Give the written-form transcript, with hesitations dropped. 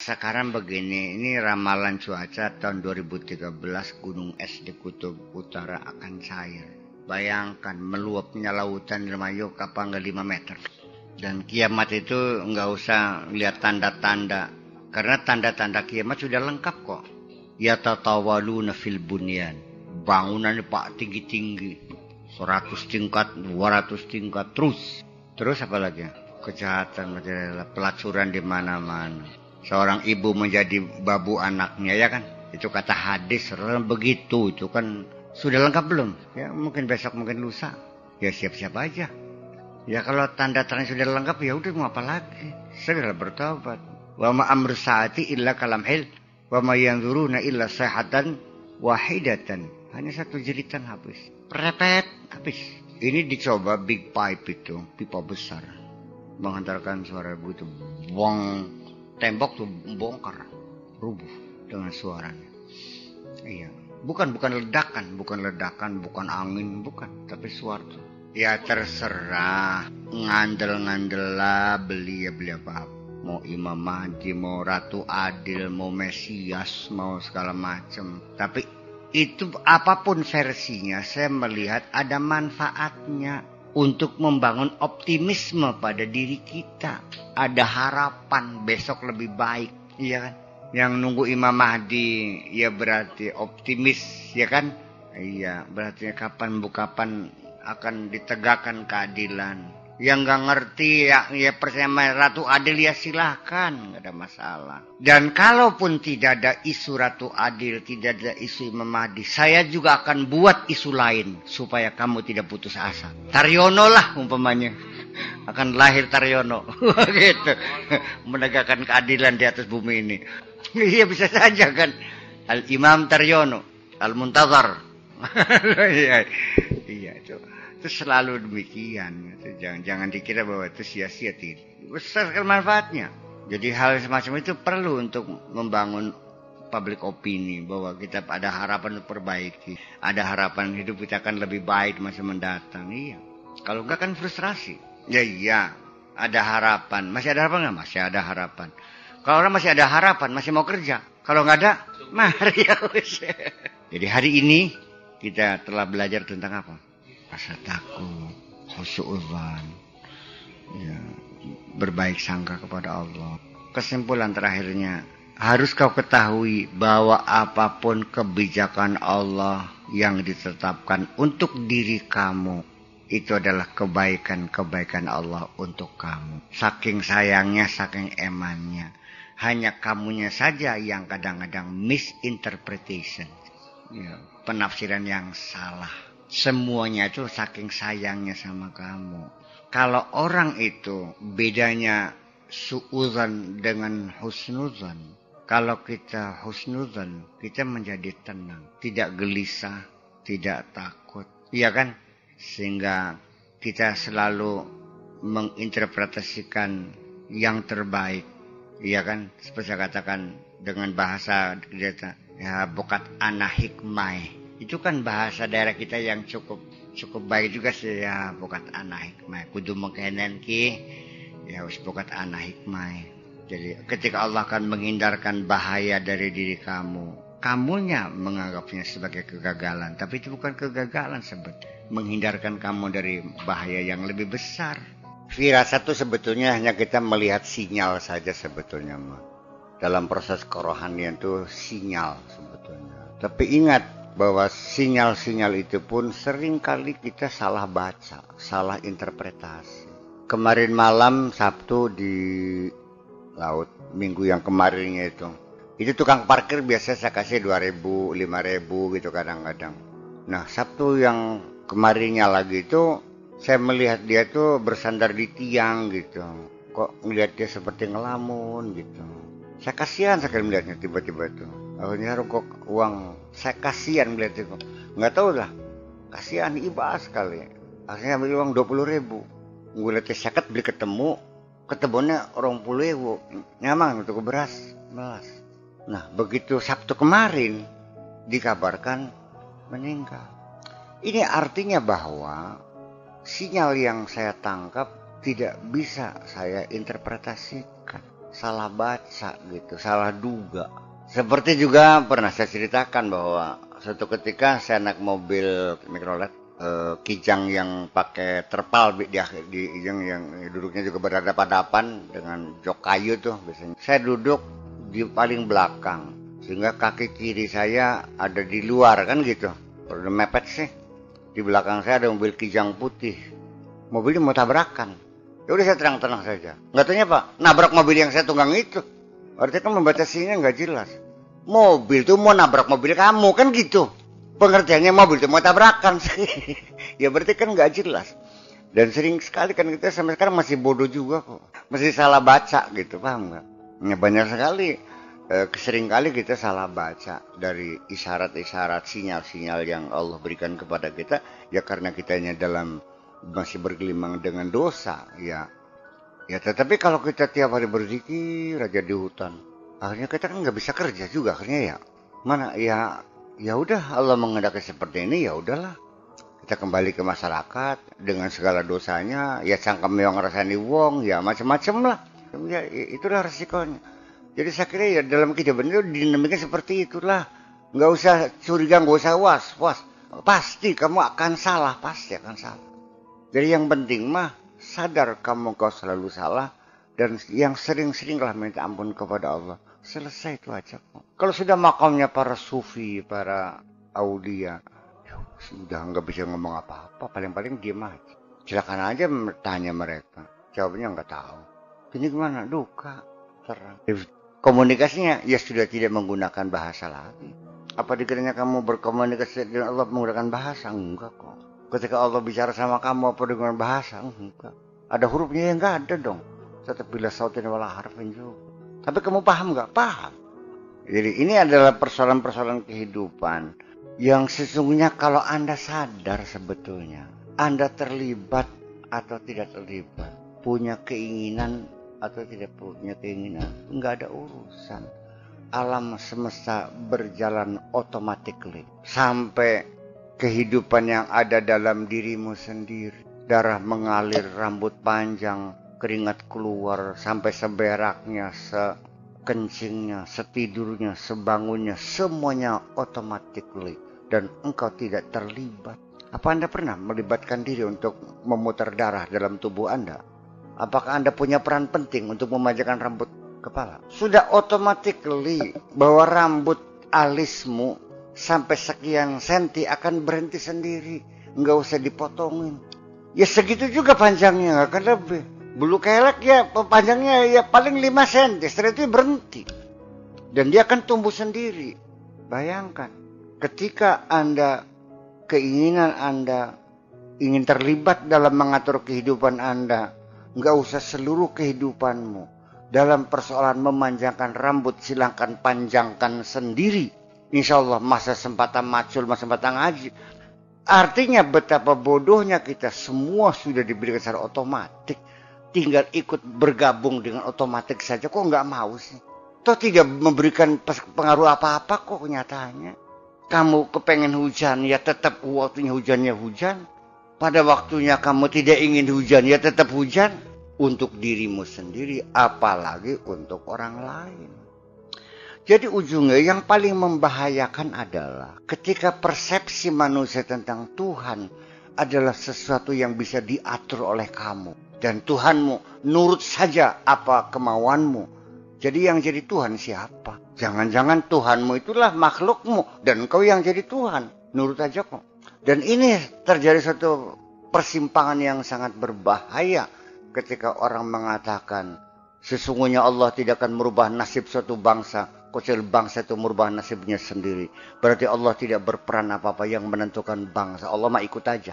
Sekarang begini, ini ramalan cuaca tahun 2013, gunung es di Kutub Utara akan cair. Bayangkan meluapnya lautan Indramayu kapan nggak 5 meter. Dan kiamat itu nggak usah lihat tanda-tanda, karena tanda-tanda kiamat sudah lengkap kok. Ya tatawaluna fil bunyan, bangunannya pak tinggi-tinggi, 100 tingkat, 200 tingkat, terus apa lagi? Kejahatan, pelacuran di mana-mana. Seorang ibu menjadi babu anaknya, ya kan? Itu kata hadis, begitu. Itu kan sudah lengkap belum? Ya mungkin besok, mungkin lusa. Ya siap-siap aja. Ya kalau tanda-tanda sudah lengkap, ya udah mau apa lagi? Segera bertobat. Wa ma amru saati illa kalamhil, wa ma yanzuruna illa sayhatan wahidatan. Hanya satu jeritan habis. Perepet habis. Ini dicoba big pipe itu, pipa besar. Menghantarkan suara begitu. Buang. Tembok tuh bongkar, rubuh dengan suaranya. Iya, bukan ledakan, bukan angin, bukan, tapi suara tuh. Ya terserah, ngandel lah, beli apa. Mau Imam Mahdi, mau Ratu Adil, mau Mesias, mau segala macam. Tapi itu apapun versinya, saya melihat ada manfaatnya. Untuk membangun optimisme pada diri kita. Ada harapan besok lebih baik. Iya kan? Yang nunggu Imam Mahdi. Ya berarti optimis. Ya kan? Iya. Berarti kapan akan ditegakkan keadilan. Yang gak ngerti ya percaya Ratu Adil ya silahkan. Gak ada masalah. Dan kalaupun tidak ada isu Ratu Adil. Tidak ada isu Imam Mahdi. Saya juga akan buat isu lain. Supaya kamu tidak putus asa. Taryono lah umpamanya. Akan lahir Taryono. Gitu. Menegakkan keadilan di atas bumi ini. Iya bisa saja kan. Al-Imam Taryono. Al-Muntazar. Iya itu. Itu selalu demikian. Jangan dikira bahwa itu sia-sia, tidak. Besar manfaatnya. Jadi hal semacam itu perlu untuk membangun public opini bahwa kita ada harapan untuk perbaiki. Ada harapan hidup kita akan lebih baik masa mendatang. Iya. Kalau enggak kan frustrasi. Ya iya. Ada harapan. Masih ada harapan enggak? Masih ada harapan. Kalau orang masih ada harapan, masih mau kerja. Kalau enggak ada, mari ya. Jadi hari ini kita telah belajar tentang apa? Rasa takut, khusyu'udzan, ya, berbaik sangka kepada Allah. Kesimpulan terakhirnya, harus kau ketahui bahwa apapun kebijakan Allah yang ditetapkan untuk diri kamu, itu adalah kebaikan-kebaikan Allah untuk kamu. Saking sayangnya, saking emannya. Hanya kamunya saja yang kadang-kadang misinterpretation. Ya, penafsiran yang salah. Semuanya itu saking sayangnya sama kamu. Kalau orang itu bedanya su'udzan dengan husnudzan. Kalau kita husnudzan, kita menjadi tenang. Tidak gelisah, tidak takut. Iya kan? Sehingga kita selalu menginterpretasikan yang terbaik. Iya kan? Seperti saya katakan dengan bahasa kita, ya bokat ana hikmah. Itu kan bahasa daerah kita yang cukup baik juga sih ya, bokat ana hikmah. Kudu mengkenen ki ya wis bokat ana hikmah. Jadi ketika Allah akan menghindarkan bahaya dari diri kamu, kamunya menganggapnya sebagai kegagalan, tapi itu bukan kegagalan sebetulnya. Menghindarkan kamu dari bahaya yang lebih besar. Firasat itu sebetulnya hanya kita melihat sinyal saja sebetulnya mah. Dalam proses kerohanian itu sinyal sebetulnya. Tapi ingat bahwa sinyal-sinyal itu pun seringkali kita salah baca, salah interpretasi. Kemarin malam Sabtu di laut, minggu yang kemarinnya itu tukang parkir biasa saya kasih 2.000, 5.000 gitu kadang-kadang. Nah Sabtu yang kemarinnya lagi itu saya melihat dia tuh bersandar di tiang gitu. Kok ngelihat dia seperti ngelamun gitu. Saya kasihan sekali melihatnya tiba-tiba itu. Akhirnya rokok uang. Saya kasihan melihat itu. Nggak tahu lah. Kasihan iba sekali. Akhirnya ambil uang 20.000. Gue lihat seket beli ketemu. Ketemunya orang 20.000. Nyamang untuk beras. Nah begitu Sabtu kemarin dikabarkan meninggal. Ini artinya bahwa sinyal yang saya tangkap tidak bisa saya interpretasikan. salah baca gitu, salah duga. Seperti juga pernah saya ceritakan bahwa suatu ketika saya naik mobil mikrolet, kijang yang pakai terpal di yang duduknya juga berhadapan-hadapan dengan jok kayu tuh biasanya. Saya duduk di paling belakang sehingga kaki kiri saya ada di luar kan gitu. Udah mepet sih. Di belakang saya ada mobil kijang putih. Mobilnya mau tabrakan. Ya udah saya tenang-tenang saja. Nggak taunya Pak, nabrak mobil yang saya tunggang itu. Artinya kan membatasinya nggak jelas. Mobil tuh mau nabrak mobil kamu kan gitu. Pengertiannya mobil tuh mau tabrakan. Ya berarti kan nggak jelas. Dan sering sekali kan kita sampai sekarang masih bodoh juga kok. Masih salah baca gitu, paham nggak? Ya, banyak sekali. Seringkali kita salah baca dari isyarat-isyarat, sinyal-sinyal yang Allah berikan kepada kita. Ya karena kitanya dalam masih bergelimang dengan dosa, ya tetapi kalau kita tiap hari berzikir aja di hutan, akhirnya kita kan nggak bisa kerja juga akhirnya ya mana ya udah Allah mengendaki seperti ini, ya udahlah kita kembali ke masyarakat dengan segala dosanya, ya cangkem yang ngerasani wong, ya macam-macam lah, ya itulah resikonya. Jadi saya kira ya dalam kehidupan itu dinamiknya seperti itulah, nggak usah curiga, nggak usah was pasti kamu akan salah, pasti akan salah. Jadi yang penting mah sadar kamu kau selalu salah dan yang sering-seringlah minta ampun kepada Allah. Selesai itu aja kok. Kalau sudah makamnya para sufi, para aulia, ya sudah nggak bisa ngomong apa-apa. Paling-paling diam aja. Silakan aja tanya mereka. Jawabnya nggak tahu. Ini gimana? Duka, terang. Komunikasinya ya sudah tidak menggunakan bahasa lagi. Apa dikiranya kamu berkomunikasi dengan Allah menggunakan bahasa? Enggak kok. Ketika Allah bicara sama kamu apa dengan bahasa? Enggak. Ada hurufnya yang enggak ada dong. Tetap bila sautin wala harfin juga. Tapi kamu paham enggak? Paham. Jadi ini adalah persoalan-persoalan kehidupan yang sesungguhnya kalau Anda sadar sebetulnya, Anda terlibat atau tidak terlibat, punya keinginan atau tidak punya keinginan, enggak ada urusan. Alam semesta berjalan automatically sampai kehidupan yang ada dalam dirimu sendiri. Darah mengalir, rambut panjang, keringat keluar, sampai seberaknya, sekencingnya, setidurnya, sebangunnya, semuanya automatically. Dan engkau tidak terlibat. Apa Anda pernah melibatkan diri untuk memutar darah dalam tubuh Anda? Apakah Anda punya peran penting untuk memanjangkan rambut kepala? Sudah automatically bahwa rambut alismu sampai sekian senti akan berhenti sendiri, nggak usah dipotongin. Ya segitu juga panjangnya, nggak akan lebih. Bulu kelek ya panjangnya ya paling 5 senti, setelah itu berhenti. Dan dia akan tumbuh sendiri. Bayangkan, ketika keinginan Anda ingin terlibat dalam mengatur kehidupan Anda, nggak usah seluruh kehidupanmu. Dalam persoalan memanjangkan rambut, silahkan panjangkan sendiri. Insya Allah masa sempatan macul, masa sempatan ngaji. Artinya betapa bodohnya kita semua sudah diberikan secara otomatis. Tinggal ikut bergabung dengan otomatis saja. Kok nggak mau sih? Toh tidak memberikan pengaruh apa-apa kok kenyataannya. Kamu kepengen hujan ya tetap waktunya hujannya hujan. Pada waktunya kamu tidak ingin hujan ya tetap hujan. Untuk dirimu sendiri apalagi untuk orang lain. Jadi ujungnya yang paling membahayakan adalah ketika persepsi manusia tentang Tuhan adalah sesuatu yang bisa diatur oleh kamu. Dan Tuhanmu nurut saja apa kemauanmu. Jadi yang jadi Tuhan siapa? Jangan-jangan Tuhanmu itulah makhlukmu dan engkau yang jadi Tuhan. Nurut aja kok. Dan ini terjadi suatu persimpangan yang sangat berbahaya ketika orang mengatakan sesungguhnya Allah tidak akan merubah nasib suatu bangsa. Kecil bangsa itu merubah nasibnya sendiri. Berarti Allah tidak berperan apa-apa yang menentukan bangsa. Allah mah ikut aja.